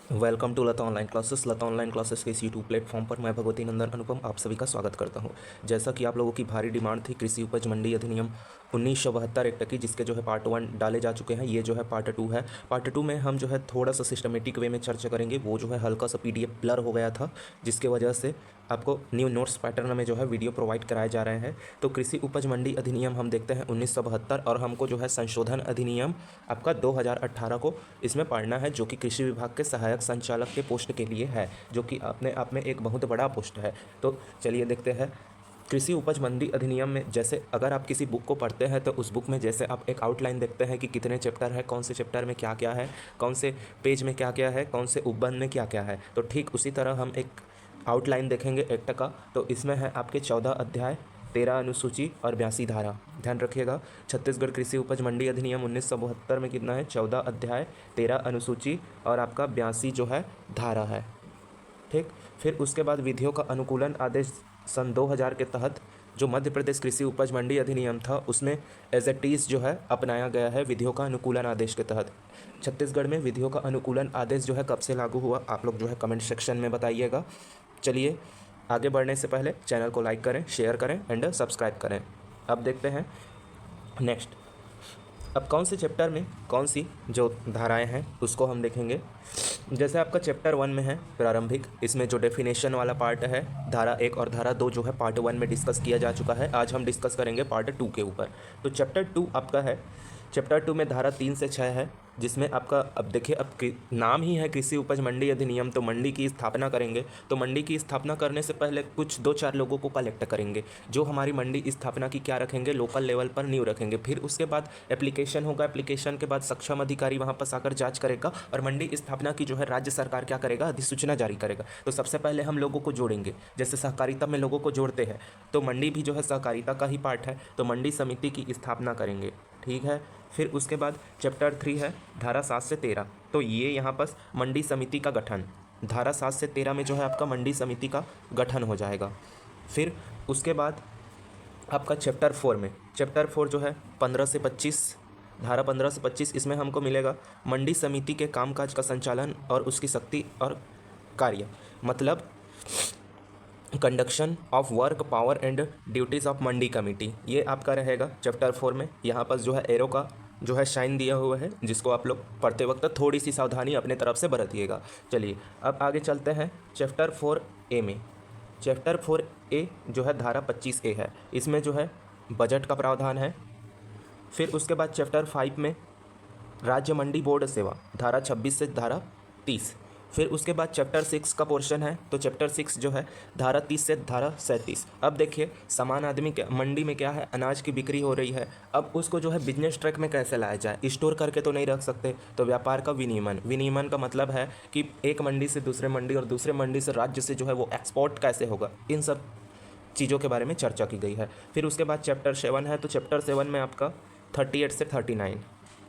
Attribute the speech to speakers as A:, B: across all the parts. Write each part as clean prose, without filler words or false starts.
A: Welcome to Lata online classes. Lata online classes के इस YouTube platform पर मैं भगवती नंदन अनुपम आप सभी का स्वागत करता हूं। जैसा कि आप लोगों की भारी डिमांड थी कृषि उपज मंडी अधिनियम 1972 एक्ट की, जिसके जो है पार्ट 1 डाले जा चुके हैं, ये जो है पार्ट 2 है। पार्ट 2 में हम जो है थोड़ा सा सिस्टमेटिक वे में चर्चा करेंगे। वो जो है हल्का सा PDF ब्लर हो गया था, जिसके वजह से आपको न्यू नोट्स पैटर्न में जो है वीडियो प्रोवाइड कराए जा रहे हैं। तो कृषि उपज मंडी अधिनियम हम देखते हैं 1972, और हमको जो है संशोधन अधिनियम आपका 2018 को इसमें पढ़ना है, जो कि कृषि विभाग के सहायक संचालक के पोस्ट के लिए है, जो कि अपने आप में एक बहुत बड़ा पोस्ट है। तो चलिए देखते हैं कृषि उपज मंडी अधिनियम में। जैसे अगर आप किसी बुक को पढ़ते हैं तो उस बुक में जैसे आप एक आउटलाइन देखते हैं कि कितने चैप्टर है, कौन से चैप्टर में क्या क्या है, कौन से पेज में क्या क्या है, कौन से उपबंध में क्या क्या है, तो ठीक उसी तरह हम एक आउटलाइन देखेंगे एक्ट का। तो इसमें है आपके 14 अध्याय, 13 अनुसूची और 82 धारा। ध्यान रखिएगा, छत्तीसगढ़ कृषि उपज मंडी अधिनियम 1972 में कितना है, 14 अध्याय, 13 अनुसूची और आपका 82 जो है धारा है। ठीक, फिर उसके बाद विधियों का अनुकूलन आदेश सन 2000 के तहत जो मध्य प्रदेश कृषि उपज मंडी अधिनियम था, उसमें एज एट इज जो है अपनाया गया है विधियों का अनुकूलन आदेश के तहत। छत्तीसगढ़ में विधियों का अनुकूलन आदेश जो है कब से लागू हुआ, आप लोग जो है कमेंट सेक्शन में बताइएगा। चलिए आगे बढ़ने से पहले चैनल को लाइक करें, शेयर करें एंड सब्सक्राइब करें। अब देखते हैं नेक्स्ट, अब कौन से चैप्टर में कौन सी जो धाराएं हैं उसको हम देखेंगे। जैसे आपका चैप्टर 1 में है प्रारंभिक, इसमें जो डेफिनेशन वाला पार्ट है धारा 1 और धारा 2 जो है पार्ट 1 में डिस्कस किया जा चुका है। आज हम डिस्कस करेंगे पार्ट 2 के ऊपर। तो चैप्टर 2 आपका है, चैप्टर 2 में धारा 3 से 6 है, जिसमें आपका अब देखिए, अब नाम ही है कृषि उपज मंडी अधिनियम, तो मंडी की स्थापना करेंगे। तो मंडी की स्थापना करने से पहले कुछ 2-4 लोगों को कलेक्ट करेंगे, जो हमारी मंडी स्थापना की क्या रखेंगे, लोकल लेवल पर न्यू रखेंगे। फिर उसके बाद एप्लीकेशन होगा, एप्लीकेशन के बाद सक्षम अधिकारी वहाँ पर आकर जांच करेगा, और मंडी स्थापना की जो है राज्य सरकार क्या करेगा, अधिसूचना जारी करेगा। तो सबसे पहले हम लोगों को जोड़ेंगे, जैसे सहकारिता में लोगों को जोड़ते हैं, तो मंडी भी जो है सहकारिता का ही पार्ट है, तो मंडी समिति की स्थापना करेंगे। ठीक है, फिर उसके बाद चैप्टर 3 है धारा 7 से 13, तो ये यहाँ पर मंडी समिति का गठन, धारा 7 से 13 में जो है आपका मंडी समिति का गठन हो जाएगा। फिर उसके बाद आपका चैप्टर 4 में, चैप्टर 4 जो है 15 से 25, धारा 15 से 25, इसमें हमको मिलेगा मंडी समिति के कामकाज का संचालन और उसकी शक्ति और कार्य, मतलब conduction of work, power and duties of Mandi committee, ये आपका रहेगा चैप्टर 4 में। यहाँ पर जो है एरो का जो है शाइन दिया हुआ है, जिसको आप लोग पढ़ते वक्त थोड़ी सी सावधानी अपने तरफ से बरतिएगा। चलिए अब आगे चलते हैं चैप्टर 4A में। चैप्टर 4A जो है धारा 25A है, इसमें जो है बजट का प्रावधान है। फिर उसके बाद चैप्टर 5 में राज्य मंडी बोर्ड सेवा, धारा 26 से धारा 30। फिर उसके बाद चैप्टर 6 का पोर्शन है, तो चैप्टर 6 जो है धारा 30 से धारा 37। अब देखिए, समान आदमी के मंडी में क्या है, अनाज की बिक्री हो रही है, अब उसको जो है बिजनेस ट्रैक में कैसे लाया जाए, स्टोर करके तो नहीं रख सकते, तो व्यापार का विनियमन, विनियमन का मतलब है कि एक मंडी से दूसरे मंडी और दूसरे मंडी से राज्य से जो है वो एक्सपोर्ट कैसे होगा, इन सब चीज़ों के बारे में चर्चा की गई है। फिर उसके बाद चैप्टर 7 है, तो चैप्टर 7 में आपका 38 से 39,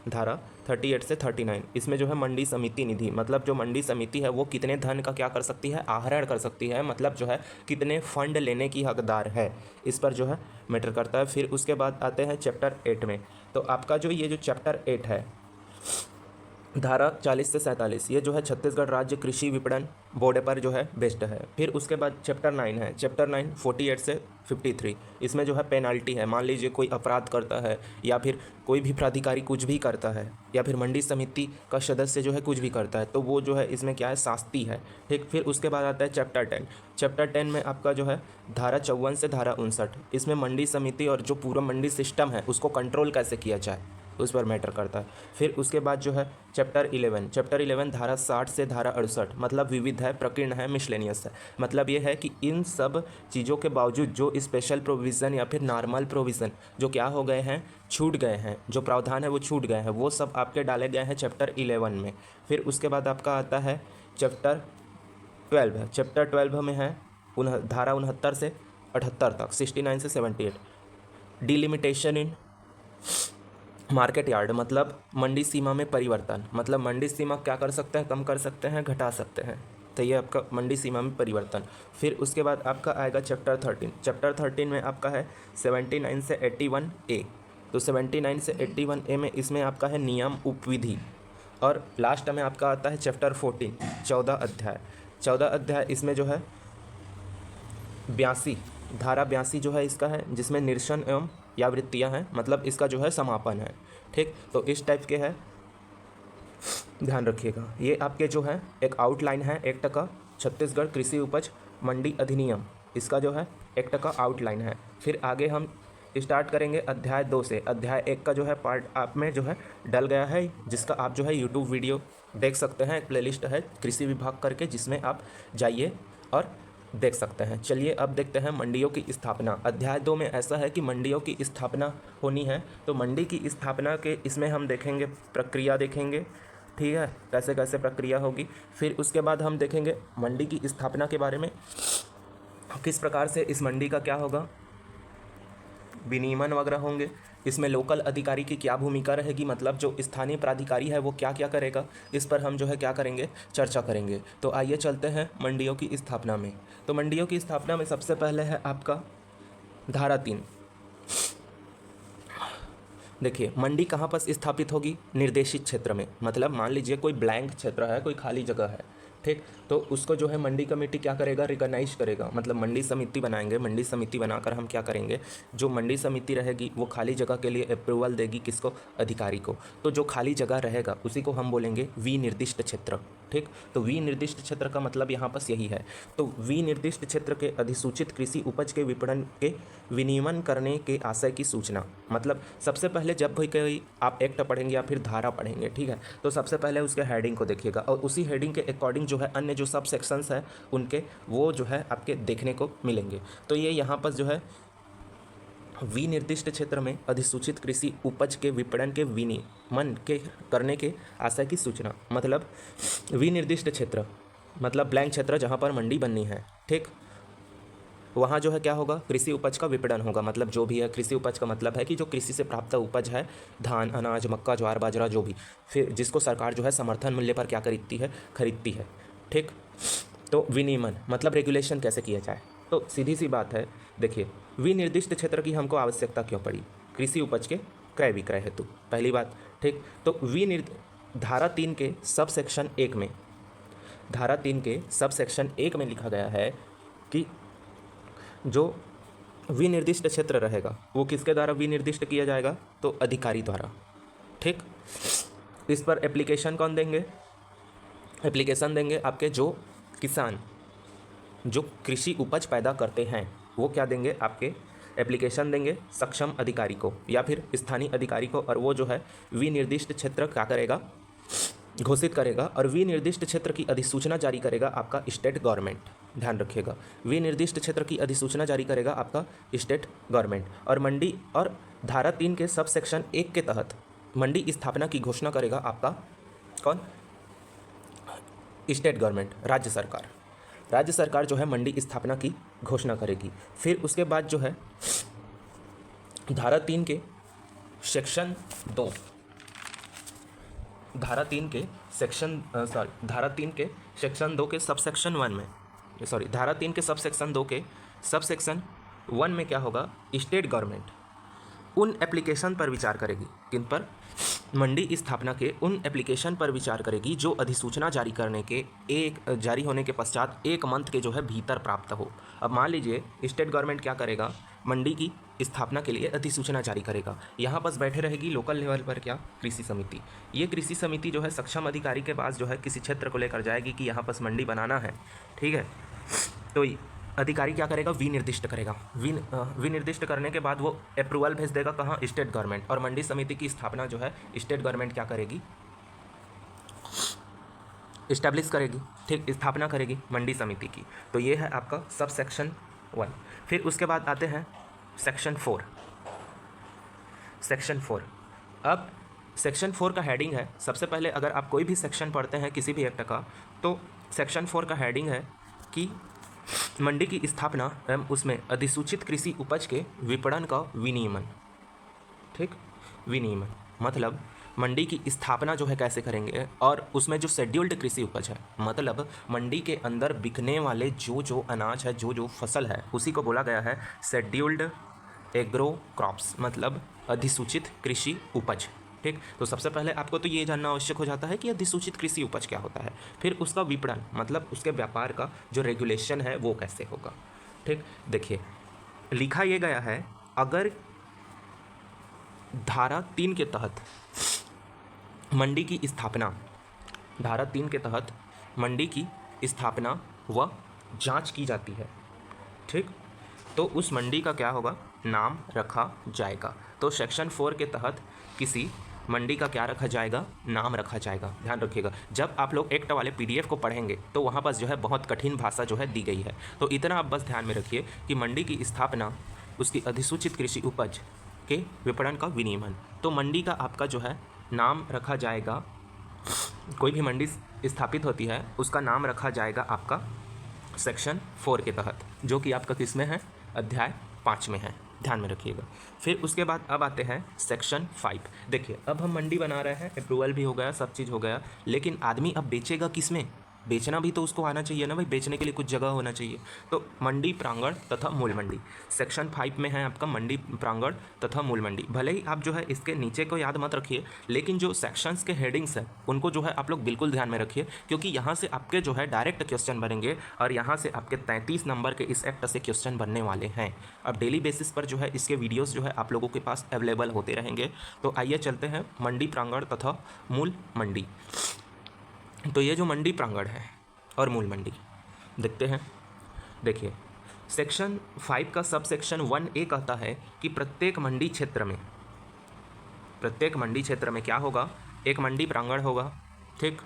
A: धारा 38 से 39, इसमें जो है मंडी समिति निधि, मतलब जो मंडी समिति है वो कितने धन का क्या कर सकती है, आहरण कर सकती है, मतलब जो है कितने फंड लेने की हकदार है, इस पर जो है मैटर करता है। फिर उसके बाद आते हैं चैप्टर 8 में, तो आपका जो ये जो चैप्टर 8 है धारा 40 से 47, ये जो है छत्तीसगढ़ राज्य कृषि विपणन बोर्ड पर जो है बेस्ड है। फिर उसके बाद चैप्टर 9 है, चैप्टर 9 48 से 53, इसमें जो है पेनाल्टी है, मान लीजिए कोई अपराध करता है या फिर कोई भी प्राधिकारी कुछ भी करता है या फिर मंडी समिति का सदस्य जो है कुछ भी करता है, तो वो जो है इसमें क्या है, शास्ति है। ठीक, फिर उसके बाद आता है चैप्टर 10। चैप्टर 10 में आपका जो है धारा 54 से धारा 59, इसमें मंडी समिति और जो पूरा मंडी सिस्टम है उसको कंट्रोल कैसे किया जाए, उस पर मैटर करता है। फिर उसके बाद जो है चैप्टर 11, चैप्टर 11 धारा 60 से धारा 68, मतलब विविध है, प्रकीर्ण है, मिसलेनियस है, मतलब ये है कि इन सब चीज़ों के बावजूद जो स्पेशल प्रोविज़न या फिर नॉर्मल प्रोविज़न जो क्या हो गए हैं, छूट गए हैं, जो प्रावधान है वो छूट गए हैं, वो सब आपके डाले गए हैं चैप्टर 11 में। फिर उसके बाद आपका आता है चैप्टर 12, चैप्टर 12 में है धारा 69 से 78 तक, 69 से 78, डिलिमिटेशन इन मार्केट यार्ड, मतलब मंडी सीमा में परिवर्तन, मतलब मंडी सीमा क्या कर सकते हैं, कम कर सकते हैं, घटा सकते हैं, तो ये आपका मंडी सीमा में परिवर्तन। फिर उसके बाद आपका आएगा चैप्टर 13, चैप्टर 13 में आपका है 79 से 81A, तो 79 से 81A में इसमें आपका है नियम उपविधि, और लास्ट में आपका आता है चैप्टर 14, 14 अध्याय। इसमें जो है 82 धारा 82 जो है इसका है, जिसमें निरसन एवं या वृत्तियाँ हैं, मतलब इसका जो है समापन है। ठीक, तो इस टाइप के है, ध्यान रखिएगा। ये आपके जो है एक आउटलाइन है 1% छत्तीसगढ़ कृषि उपज मंडी अधिनियम, इसका जो है 1% आउटलाइन है। फिर आगे हम स्टार्ट करेंगे अध्याय 2 से। अध्याय 1 का जो है पार्ट आप में जो है डल गया है, जिसका आप जो है यूट्यूब वीडियो देख सकते हैं। एक प्लेलिस्ट है कृषि विभाग करके, जिसमें आप जाइए और देख सकते हैं। चलिए अब देखते हैं मंडियों की स्थापना। अध्याय 2 में ऐसा है कि मंडियों की स्थापना होनी है, तो मंडी की स्थापना के इसमें हम देखेंगे प्रक्रिया देखेंगे, ठीक है, कैसे कैसे प्रक्रिया होगी। फिर उसके बाद हम देखेंगे मंडी की स्थापना के बारे में, किस प्रकार से इस मंडी का क्या होगा, विनियमन वगैरह होंगे। इसमें लोकल अधिकारी की क्या भूमिका रहेगी, मतलब जो स्थानीय प्राधिकारी है वो क्या क्या करेगा, इस पर हम जो है क्या करेंगे, चर्चा करेंगे। तो आइए चलते हैं मंडियों की स्थापना में। तो मंडियों की स्थापना में सबसे पहले है आपका धारा 3। देखिए मंडी कहाँ पर स्थापित होगी, निर्देशित क्षेत्र में। मतलब मान लीजिए कोई ब्लैंक क्षेत्र है, कोई खाली जगह है, ठीक, तो उसको जो है मंडी कमेटी क्या करेगा, रिकॉग्नाइज करेगा। मतलब मंडी समिति बनाएंगे, मंडी समिति बनाकर हम क्या करेंगे, जो मंडी समिति रहेगी वो खाली जगह के लिए अप्रूवल देगी, किसको, अधिकारी को। तो जो खाली जगह रहेगा उसी को हम बोलेंगे विनिर्दिष्ट क्षेत्र। ठीक, तो विनिर्दिष्ट क्षेत्र का मतलब यहाँ पर यही है। तो विनिर्दिष्ट क्षेत्र के अधिसूचित कृषि उपज के विपणन के विनियमन करने के आशय की सूचना। मतलब सबसे पहले जब भी कोई आप एक्ट पढ़ेंगे या फिर धारा पढ़ेंगे, ठीक है, तो सबसे पहले उसके हेडिंग को देखिएगा और उसी हेडिंग के अकॉर्डिंग जो है अन्य जो सब सेक्शंस है उनके वो जो है आपके देखने को मिलेंगे। तो ये यहाँ पर जो है विनिर्दिष्ट क्षेत्र में अधिसूचित कृषि उपज के विपणन के विनियमन के करने के आशय की सूचना। मतलब विनिर्दिष्ट क्षेत्र मतलब ब्लैंक क्षेत्र जहाँ पर मंडी बननी है, ठीक, वहाँ जो है क्या होगा, कृषि उपज का विपणन होगा। मतलब जो भी है कृषि उपज का मतलब है कि जो कृषि से प्राप्त उपज है, धान, अनाज, मक्का, ज्वार, बाजरा, जो भी, फिर जिसको सरकार जो है समर्थन मूल्य पर क्या खरीदती है, ठीक। तो विनियमन मतलब रेगुलेशन कैसे किया जाए। तो सीधी सी बात है, देखिए विनिर्दिष्ट क्षेत्र की हमको आवश्यकता क्यों पड़ी, कृषि उपज के क्रय विक्रय हेतु, पहली बात, ठीक। तो धारा 3 के सब सेक्शन 1 में, धारा 3 के सब सेक्शन 1 में लिखा गया है कि जो विनिर्दिष्ट क्षेत्र रहेगा वो किसके द्वारा विनिर्दिष्ट किया जाएगा, तो अधिकारी द्वारा, ठीक। इस पर एप्लीकेशन कौन देंगे, एप्लीकेशन देंगे आपके जो किसान जो कृषि उपज पैदा करते हैं वो क्या देंगे, आपके एप्लीकेशन देंगे सक्षम अधिकारी को या फिर स्थानीय अधिकारी को, और वो जो है विनिर्दिष्ट क्षेत्र क्या करेगा, घोषित करेगा और विनिर्दिष्ट क्षेत्र की अधिसूचना जारी करेगा आपका स्टेट गवर्नमेंट। ध्यान रखिएगा, विनिर्दिष्ट क्षेत्र की अधिसूचना जारी करेगा आपका स्टेट गवर्नमेंट। और मंडी और धारा 3 के सब सेक्शन 1 के तहत मंडी स्थापना की घोषणा करेगा आपका कौन, स्टेट गवर्नमेंट, राज्य सरकार। राज्य सरकार जो है मंडी स्थापना की घोषणा करेगी। फिर उसके बाद जो है धारा 3 के सेक्शन 2, धारा 3 के सेक्शन धारा 3 के सेक्शन 2 के सब सेक्शन 1 में, धारा 3 के सब सेक्शन 2 के सब सेक्शन 1 में क्या होगा, स्टेट गवर्नमेंट उन एप्लीकेशन पर विचार करेगी, किन पर, मंडी स्थापना के उन एप्लीकेशन पर विचार करेगी जो अधिसूचना जारी होने के पश्चात 1 मंथ के जो है भीतर प्राप्त हो। अब मान लीजिए स्टेट गवर्नमेंट क्या करेगा, मंडी की स्थापना के लिए अधिसूचना जारी करेगा। यहाँ पर बैठे रहेगी लोकल लेवल पर क्या, कृषि समिति। ये कृषि समिति जो है सक्षम अधिकारी के पास जो है किसी क्षेत्र को लेकर जाएगी कि यहाँ पर मंडी बनाना है, ठीक है। तो अधिकारी क्या करेगा, विनिर्दिष्ट करेगा। विनिर्दिष्ट करने के बाद वो अप्रूवल भेज देगा कहाँ, स्टेट गवर्नमेंट। और मंडी समिति की स्थापना जो है स्टेट गवर्नमेंट क्या करेगी, इस्टेब्लिश करेगी, ठीक, स्थापना करेगी मंडी समिति की। तो ये है आपका सब सेक्शन 1। फिर उसके बाद आते हैं सेक्शन 4। सेक्शन 4, अब सेक्शन 4 का हेडिंग है, सबसे पहले अगर आप कोई भी सेक्शन पढ़ते हैं किसी भी एक्ट का, तो सेक्शन 4 का हेडिंग है कि मंडी की स्थापना एवं उसमें अधिसूचित कृषि उपज के विपणन का विनियमन, ठीक। विनियमन मतलब मंडी की स्थापना जो है कैसे करेंगे, और उसमें जो शेड्यूल्ड कृषि उपज है, मतलब मंडी के अंदर बिकने वाले जो अनाज है, जो फसल है, उसी को बोला गया है शेड्यूल्ड एग्रो क्रॉप्स, मतलब अधिसूचित कृषि उपज, ठीक, तो सबसे पहले आपको तो ये जानना आवश्यक हो जाता है कि अधिसूचित कृषि उपज क्या होता है, फिर उसका विपणन मतलब उसके व्यापार का जो रेगुलेशन है वो कैसे होगा। ठीक, देखिए लिखा ये गया है, अगर धारा 3 के तहत मंडी की स्थापना, धारा 3 के तहत मंडी की स्थापना व जांच की जाती है, ठीक, तो उस मंडी का क्या होगा, नाम रखा जाएगा। तो सेक्शन 4 के तहत किसी मंडी का क्या रखा जाएगा, नाम रखा जाएगा। ध्यान रखिएगा, जब आप लोग एक्ट वाले पीडीएफ को पढ़ेंगे तो वहाँ पर जो है बहुत कठिन भाषा जो है दी गई है, तो इतना आप बस ध्यान में रखिए कि मंडी की स्थापना, उसकी अधिसूचित कृषि उपज के विपणन का विनियमन, तो मंडी का आपका जो है नाम रखा जाएगा। कोई भी मंडी स्थापित होती है उसका नाम रखा जाएगा आपका सेक्शन 4 के तहत, जो कि आपका किस में है, अध्याय 5 में है, ध्यान में रखिएगा। फिर उसके बाद अब आते हैं सेक्शन 5। देखिए अब हम मंडी बना रहे हैं, अप्रूवल भी हो गया, सब चीज़ हो गया, लेकिन आदमी अब बेचेगा किस में, बेचना भी तो उसको आना चाहिए ना भाई, बेचने के लिए कुछ जगह होना चाहिए। तो मंडी प्रांगण तथा मूल मंडी, सेक्शन 5 में है आपका मंडी प्रांगण तथा मूल मंडी। भले ही आप जो है इसके नीचे को याद मत रखिए, लेकिन जो सेक्शंस के हेडिंग्स हैं उनको जो है आप लोग बिल्कुल ध्यान में रखिए, क्योंकि यहाँ से आपके जो है डायरेक्ट क्वेश्चन बनेंगे और यहाँ से आपके 33 नंबर के इस एक्ट से क्वेश्चन बनने वाले हैं। अब डेली बेसिस पर जो है इसके वीडियोज़ जो है आप लोगों के पास अवेलेबल होते रहेंगे। तो आइए चलते हैं मंडी प्रांगण तथा मूल मंडी। तो ये जो मंडी प्रांगण है और मूल मंडी देखते हैं। देखिए सेक्शन 5 का सब सेक्शन 1A कहता है कि प्रत्येक मंडी क्षेत्र में क्या होगा, एक मंडी प्रांगण होगा, ठीक।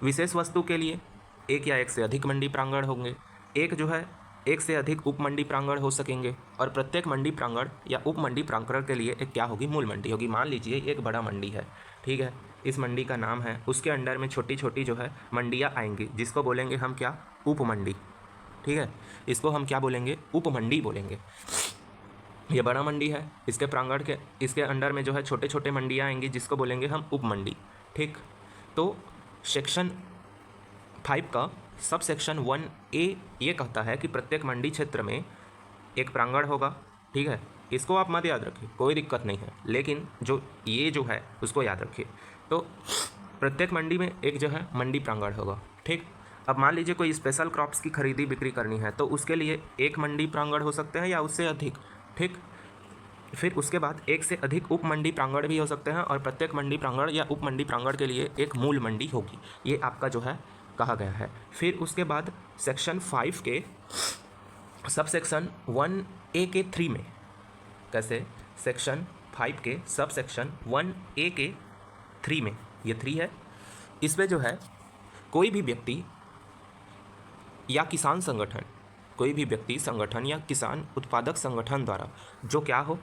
A: विशेष वस्तु के लिए एक या एक से अधिक मंडी प्रांगण होंगे, एक जो है एक से अधिक उप मंडी प्रांगण हो सकेंगे, और प्रत्येक मंडी प्रांगण या उप मंडी प्रांगण के लिए एक क्या होगी, मूल मंडी होगी। मान लीजिए एक बड़ा मंडी है, ठीक है, इस मंडी का नाम है, उसके अंडर में छोटी छोटी जो है मंडियाँ आएंगी, जिसको बोलेंगे हम क्या, उप मंडी, ठीक है, इसको हम क्या बोलेंगे, उप मंडी बोलेंगे। ये बड़ा मंडी है, इसके प्रांगण के इसके अंडर में जो है छोटे छोटे मंडियाँ आएंगी, जिसको बोलेंगे हम उप मंडी, ठीक। तो सेक्शन 5 का सब सेक्शन 1A ये कहता है कि प्रत्येक मंडी क्षेत्र में एक प्रांगण होगा, ठीक है, इसको आप मत याद रखिए, कोई दिक्कत नहीं है, लेकिन जो ये जो है उसको याद रखिए। तो प्रत्येक मंडी में एक जो है मंडी प्रांगण होगा, ठीक। अब मान लीजिए कोई स्पेशल क्रॉप्स की खरीदी बिक्री करनी है, तो उसके लिए एक मंडी प्रांगण हो सकते हैं या उससे अधिक, ठीक। फिर उसके बाद एक से अधिक उप मंडी प्रांगण भी हो सकते हैं, और प्रत्येक मंडी प्रांगण या उप मंडी प्रांगण के लिए एक मूल मंडी होगी, ये आपका जो है कहा गया है। फिर उसके बाद सेक्शन 5 के सब सेक्शन 1A के 3 में, कैसे, सेक्शन 5 के सब सेक्शन 1A के 3 में, ये 3 है, इसमें जो है कोई भी व्यक्ति या किसान संगठन, कोई भी व्यक्ति संगठन या किसान उत्पादक संगठन द्वारा जो क्या हो,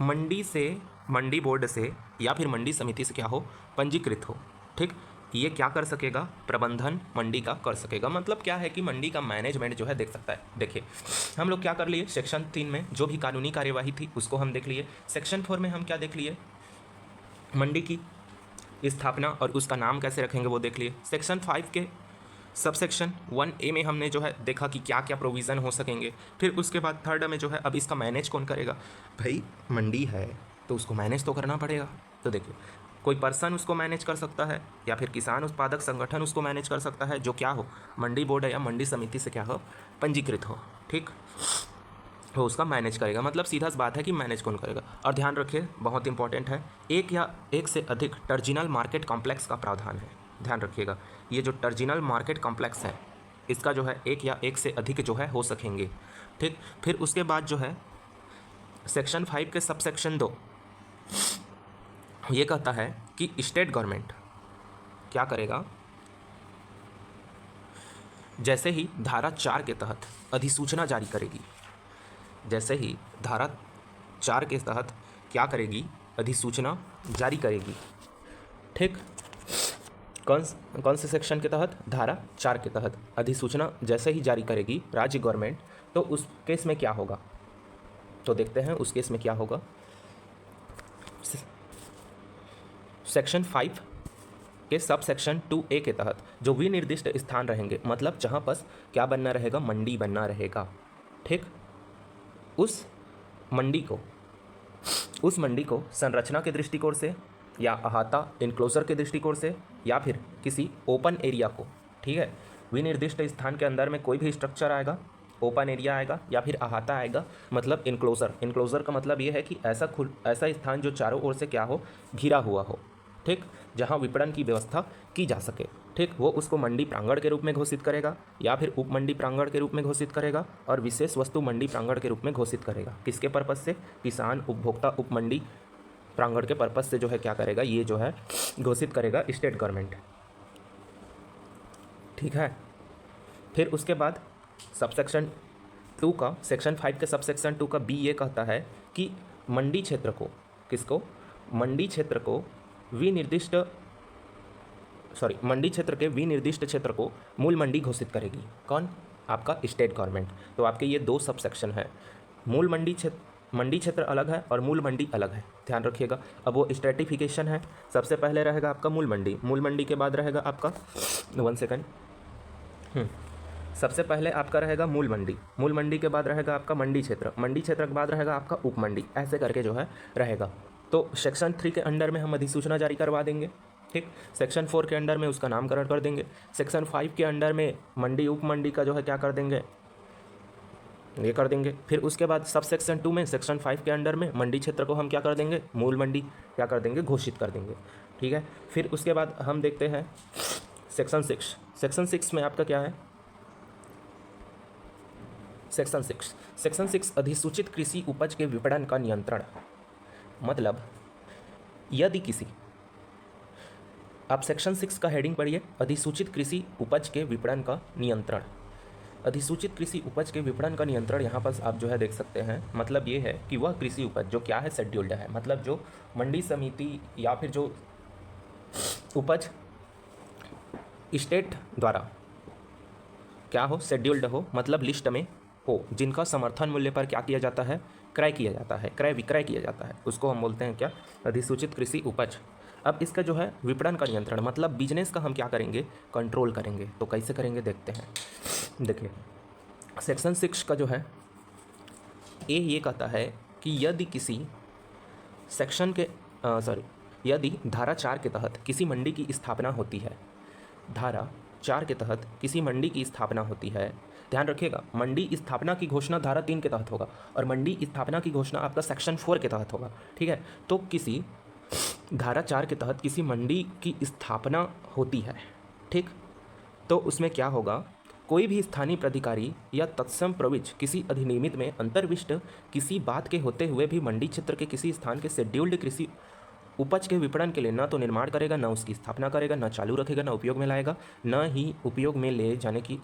A: मंडी से, मंडी बोर्ड से या फिर मंडी समिति से क्या हो, पंजीकृत हो, ठीक, ये क्या कर सकेगा, प्रबंधन मंडी का कर सकेगा। मतलब क्या है कि मंडी का मैनेजमेंट जो है देख सकता है। देखिए हम लोग क्या कर लिए, सेक्शन 3 में जो भी कानूनी कार्यवाही थी उसको हम देख लिए, सेक्शन 4 में हम क्या देख लिए, मंडी की स्थापना और उसका नाम कैसे रखेंगे वो देख लिए। सेक्शन 5 के सब सेक्शन 1A में हमने जो है देखा कि क्या क्या प्रोविज़न हो सकेंगे। फिर उसके बाद थर्ड में जो है अब इसका मैनेज कौन करेगा, भाई मंडी है तो उसको मैनेज तो करना पड़ेगा। तो देखिए कोई पर्सन उसको मैनेज कर सकता है या फिर किसान उत्पादक संगठन उसको मैनेज कर सकता है, जो क्या हो, मंडी बोर्ड या मंडी समिति से क्या हो, पंजीकृत हो, ठीक, तो उसका मैनेज करेगा। मतलब सीधा सी बात है कि मैनेज कौन करेगा। और ध्यान रखिए बहुत इंपॉर्टेंट है, एक या एक से अधिक टर्जिनल मार्केट कॉम्प्लेक्स का प्रावधान है। ध्यान रखिएगा, ये जो टर्जिनल मार्केट कॉम्प्लेक्स है इसका जो है एक या एक से अधिक जो है हो सकेंगे, ठीक। फिर उसके बाद जो है सेक्शन 5 के सब सेक्शन 2 ये कहता है कि स्टेट गवर्नमेंट क्या करेगा, जैसे ही धारा 4 के तहत अधिसूचना जारी करेगी, जैसे ही धारा 4 के तहत क्या करेगी, अधिसूचना जारी करेगी, ठीक। कौन से सेक्शन के तहत, धारा 4 के तहत अधिसूचना जैसे ही जारी करेगी राज्य गवर्नमेंट, तो उस केस में क्या होगा, तो देखते हैं उस केस में क्या होगा। सेक्शन 5 के सब सेक्शन 2A के तहत जो विनिर्दिष्ट स्थान रहेंगे, मतलब जहाँ पर क्या बनना रहेगा, मंडी बनना रहेगा, ठीक। उस मंडी को संरचना के दृष्टिकोण से, या अहाता इनक्लोजर के दृष्टिकोण से, या फिर किसी ओपन एरिया को, ठीक है, विनिर्दिष्ट स्थान के अंदर में कोई भी स्ट्रक्चर आएगा, ओपन एरिया आएगा या फिर अहाता आएगा, मतलब इनक्लोजर। इनक्लोजर का मतलब ये है कि ऐसा स्थान जो चारों ओर से क्या हो, घिरा हुआ हो, ठीक, जहाँ विपणन की व्यवस्था की जा सके, ठीक, वो उसको मंडी प्रांगण के रूप में घोषित करेगा या फिर उप मंडी प्रांगण के रूप में घोषित करेगा और विशेष वस्तु मंडी प्रांगण के रूप में घोषित करेगा। किसके पर्पज़ से? किसान उपभोक्ता उप मंडी प्रांगण के पर्पज़ से जो है क्या करेगा, ये जो है घोषित करेगा स्टेट गवर्नमेंट, ठीक है। फिर उसके बाद सबसेक्शन 2 का, सेक्शन 5 के सबसेक्शन 2 का बी ये कहता है कि मंडी क्षेत्र को, किसको? मंडी क्षेत्र को विनिर्दिष्ट, मंडी क्षेत्र के विनिर्दिष्ट क्षेत्र को मूल मंडी घोषित करेगी। कौन? आपका स्टेट गवर्नमेंट। तो आपके ये 2 सबसेक्शन है, मूल मंडी क्षेत्र, मंडी क्षेत्र अलग है और मूल मंडी अलग है, ध्यान रखिएगा। अब वो स्ट्रेटिफिकेशन है, सबसे पहले रहेगा आपका मूल मंडी, मूल मंडी के बाद रहेगा आपका, 1 सेकंड, सबसे पहले आपका रहेगा मूल मंडी, मूल मंडी के बाद रहेगा आपका मंडी क्षेत्र, मंडी क्षेत्र के बाद रहेगा आपका उप मंडी, ऐसे करके जो है रहेगा। तो सेक्शन 3 के अंडर में हम अधिसूचना जारी करवा देंगे, ठीक। सेक्शन 4 के अंडर में उसका नामकरण कर देंगे। सेक्शन 5 के अंडर में मंडी उप मंडी का जो है क्या कर देंगे, ये कर देंगे। फिर उसके बाद सब सेक्शन 2 में, सेक्शन 5 के अंडर में मंडी क्षेत्र को हम क्या कर देंगे, मूल मंडी क्या कर देंगे, घोषित कर देंगे, ठीक है। फिर उसके बाद हम देखते हैं सेक्शन 6। सेक्शन 6 में आपका क्या है, सेक्शन 6 अधिसूचित कृषि उपज के विपणन का नियंत्रण। मतलब यदि किसी, आप सेक्शन 6 का हेडिंग पढ़िए, अधिसूचित कृषि उपज के विपणन का नियंत्रण। अधिसूचित कृषि उपज के विपणन का नियंत्रण यहाँ पर आप जो है देख सकते हैं, मतलब ये है कि वह कृषि उपज जो क्या है, शेड्यूल्ड है, मतलब जो मंडी समिति या फिर जो उपज स्टेट द्वारा क्या हो, शेड्यूल्ड हो, मतलब लिस्ट में हो, जिनका समर्थन मूल्य पर क्या किया जाता है, क्रय किया जाता है, क्रय विक्रय किया जाता है, उसको हम बोलते हैं क्या, अधिसूचित कृषि उपज। अब इसका जो है विपणन का नियंत्रण, मतलब बिजनेस का हम क्या करेंगे, कंट्रोल करेंगे। तो कैसे करेंगे देखते हैं। देखिए सेक्शन 6 का जो है ए ये कहता है कि यदि किसी सेक्शन के यदि धारा 4 के तहत किसी मंडी की स्थापना होती है, धारा 4 के तहत किसी मंडी की स्थापना होती है, ध्यान रखिएगा, मंडी स्थापना की घोषणा धारा 3 के तहत होगा और मंडी स्थापना की घोषणा आपका सेक्शन 4 के तहत होगा, ठीक है। तो किसी धारा 4 के तहत किसी मंडी की स्थापना होती है, ठीक, तो उसमें क्या होगा, कोई भी स्थानीय प्राधिकारी या तत्सम प्रविष्ट किसी अधिनियमित में अंतर्विष्ट किसी बात के होते हुए भी मंडी क्षेत्र के किसी स्थान के शेड्यूल्ड कृषि उपज के विपणन के लिए न तो निर्माण करेगा, न उसकी स्थापना करेगा, न चालू रखेगा, न उपयोग में लाएगा, न ही उपयोग में ले जाने की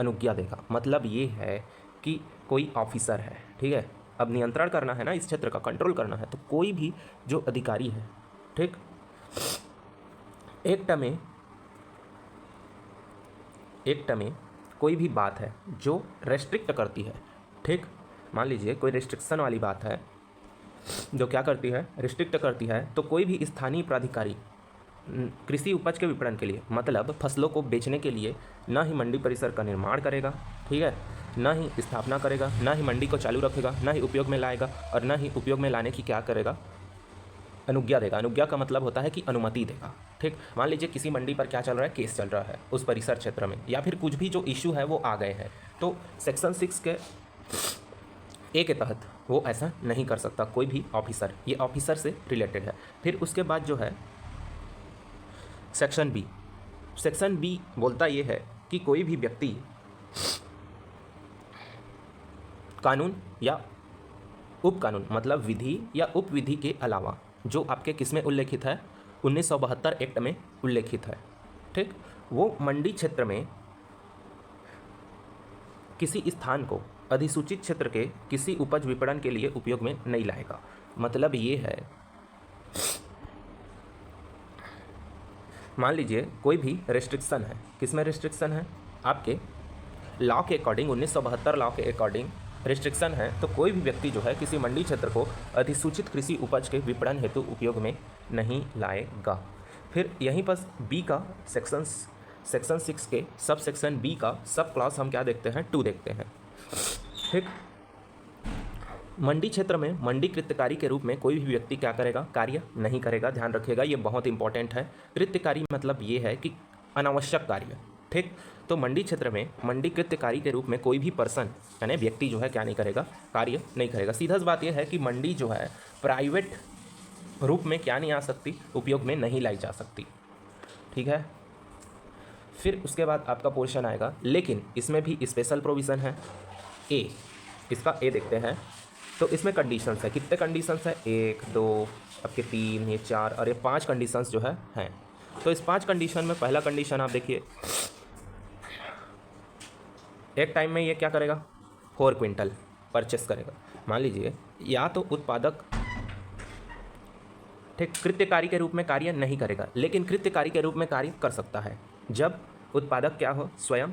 A: अनुज्ञा देगा। मतलब ये है कि कोई ऑफिसर है, ठीक है, अब नियंत्रण करना है ना, इस क्षेत्र का कंट्रोल करना है, तो कोई भी जो अधिकारी है, ठीक, एक्ट में कोई भी बात है जो रेस्ट्रिक्ट करती है, ठीक, मान लीजिए कोई रिस्ट्रिक्शन वाली बात है जो क्या करती है, रिस्ट्रिक्ट करती है, तो कोई भी स्थानीय प्राधिकारी कृषि उपज के विपणन के लिए, मतलब फसलों को बेचने के लिए, न ही मंडी परिसर का निर्माण करेगा, ठीक है, न ही स्थापना करेगा, न ही मंडी को चालू रखेगा, न ही उपयोग में लाएगा और न ही उपयोग में लाने की क्या करेगा, अनुज्ञा देगा। अनुज्ञा का मतलब होता है कि अनुमति देगा, ठीक। मान लीजिए किसी मंडी पर क्या चल रहा है, केस चल रहा है उस परिसर क्षेत्र में, या फिर कुछ भी जो इशू है वो आ गए हैं, तो सेक्शन 6 के ए के तहत वो ऐसा नहीं कर सकता कोई भी ऑफिसर, ये ऑफिसर से रिलेटेड है। फिर उसके बाद जो है सेक्शन बी, सेक्शन बी बोलता ये है कि कोई भी व्यक्ति कानून या उपकानून, मतलब विधि या उपविधि के अलावा, जो आपके किस में उल्लेखित है, 1972 एक्ट में उल्लेखित है, ठीक, वो मंडी क्षेत्र में किसी स्थान को अधिसूचित क्षेत्र के किसी उपज विपणन के लिए उपयोग में नहीं लाएगा। मतलब ये है, मान लीजिए कोई भी रेस्ट्रिक्शन है, किसमें रेस्ट्रिक्शन है, आपके लॉ के अकॉर्डिंग, 1972 लॉ के अकॉर्डिंग रिस्ट्रिक्शन है, तो कोई भी व्यक्ति जो है किसी मंडी क्षेत्र को अधिसूचित कृषि उपज के विपणन हेतु उपयोग में नहीं लाएगा। फिर यहीं पर बी का सेक्शन 6 के सब सेक्शन बी का सब क्लॉज हम क्या देखते हैं, 2 देखते हैं, ठीक। मंडी क्षेत्र में मंडी कृत्यकारी के रूप में कोई भी व्यक्ति क्या करेगा, कार्य नहीं करेगा। ध्यान रखिएगा, ये बहुत इंपॉर्टेंट है। कृत्यकारी मतलब ये है कि अनावश्यक कार्य, ठीक। तो मंडी क्षेत्र में मंडी कृत्यकारी के रूप में कोई भी पर्सन यानी व्यक्ति जो है क्या नहीं करेगा, कार्य नहीं करेगा। सीधा सी बात यह है कि मंडी जो है प्राइवेट रूप में क्या नहीं आ सकती, उपयोग में नहीं लाई जा सकती, ठीक है। फिर उसके बाद आपका पोर्शन आएगा, लेकिन इसमें भी स्पेशल प्रोविज़न है। ए, इसका ए देखते हैं तो इसमें कंडीशंस है। कितने कंडीशंस है? 1 2 आपके 3 ये 4 और ये 5 कंडीशंस जो है हैं। तो इस 5 कंडीशन में पहला कंडीशन आप देखिए, एक टाइम में ये क्या करेगा, 4 क्विंटल परचेस करेगा। मान लीजिए या तो उत्पादक, ठीक, कृत्यकारी के रूप में कार्य नहीं करेगा, लेकिन कृत्यकारी के रूप में कार्य कर सकता है जब उत्पादक क्या हो, स्वयं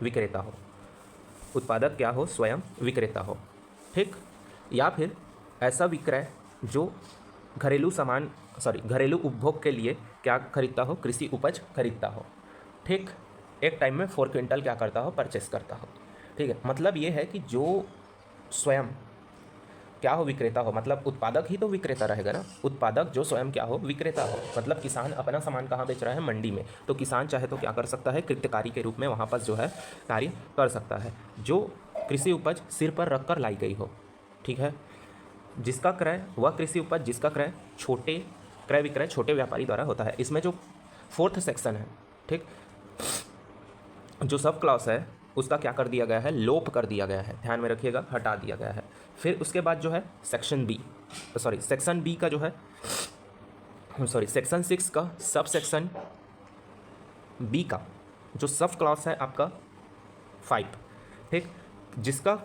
A: विक्रेता हो। उत्पादक क्या हो, स्वयं विक्रेता हो, ठीक। या फिर ऐसा विक्रय जो घरेलू सामान घरेलू उपभोग के लिए क्या खरीदता हो, कृषि उपज खरीदता हो, ठीक। एक टाइम में 4 क्विंटल क्या करता हो, परचेस करता हो, ठीक है। मतलब ये है कि जो स्वयं क्या हो, विक्रेता हो, मतलब उत्पादक ही तो विक्रेता रहेगा ना। उत्पादक जो स्वयं क्या हो, विक्रेता हो, मतलब किसान अपना सामान कहाँ बेच रहा है, मंडी में। तो किसान चाहे तो क्या कर सकता है, कृत्यकारी के रूप में वहाँ पर जो है कार्य कर सकता है। जो कृषि उपज सिर पर रख कर लाई गई हो, ठीक है। जिसका क्रय, वह कृषि उपज जिसका क्रय छोटे क्रय विक्रय छोटे व्यापारी द्वारा होता है। इसमें जो 4th सेक्शन है, ठीक, जो सब क्लॉज है उसका क्या कर दिया गया है, लोप कर दिया गया है। ध्यान में रखिएगा, हटा दिया गया है। फिर उसके बाद जो है सेक्शन बी का जो है सेक्शन 6 का सब सेक्शन बी का जो सब क्लॉज है आपका 5, ठीक, जिसका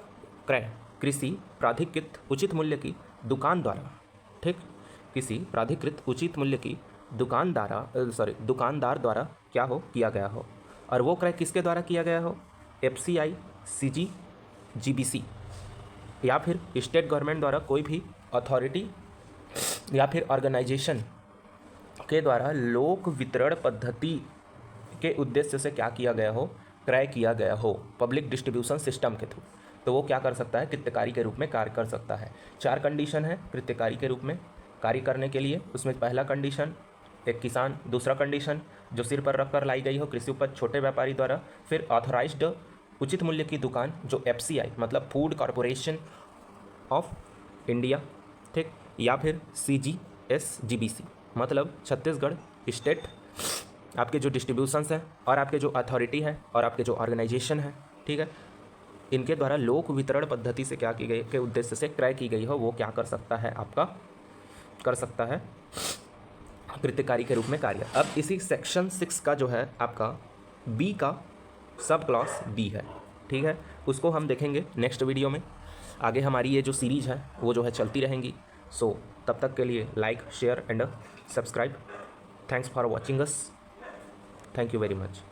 A: क्रय कृषि प्राधिकृत उचित मूल्य की दुकान द्वारा, ठीक, किसी प्राधिकृत उचित मूल्य की दुकानदार द्वारा क्या हो, किया गया हो। और वो क्रय किसके द्वारा किया गया हो, FCI, CG, GBC या फिर स्टेट गवर्नमेंट द्वारा कोई भी अथॉरिटी या फिर ऑर्गेनाइजेशन के द्वारा लोक वितरण पद्धति के उद्देश्य से क्या किया गया हो, क्रय किया गया हो, पब्लिक डिस्ट्रीब्यूशन सिस्टम के थ्रू। तो वो क्या कर सकता है, कृत्यकारी के रूप में कार्य कर सकता है। 4 कंडीशन है कृत्यकारी के रूप में कार्य करने के लिए। उसमें पहला कंडीशन एक किसान, दूसरा कंडीशन जो सिर पर रखकर लाई गई हो कृषि उपज छोटे व्यापारी द्वारा, फिर ऑथराइज्ड उचित मूल्य की दुकान जो FCI मतलब फूड कॉरपोरेशन ऑफ इंडिया, ठीक, या फिर CGSGBC मतलब छत्तीसगढ़ स्टेट आपके जो डिस्ट्रीब्यूशंस हैं और आपके जो अथॉरिटी है और आपके जो ऑर्गेनाइजेशन है, ठीक है, इनके द्वारा लोक वितरण पद्धति से क्या की गई के उद्देश्य से क्रय की गई हो, वो क्या कर सकता है, आपका कर सकता है कृत्यकारी के रूप में कार्य। अब इसी सेक्शन 6 का जो है आपका बी का सब क्लॉज बी है, ठीक है। उसको हम देखेंगे नेक्स्ट वीडियो में। आगे हमारी ये जो सीरीज़ है वो जो है चलती रहेंगी। सो तब तक के लिए like, share and subscribe. Thanks for watching us. Thank you very much.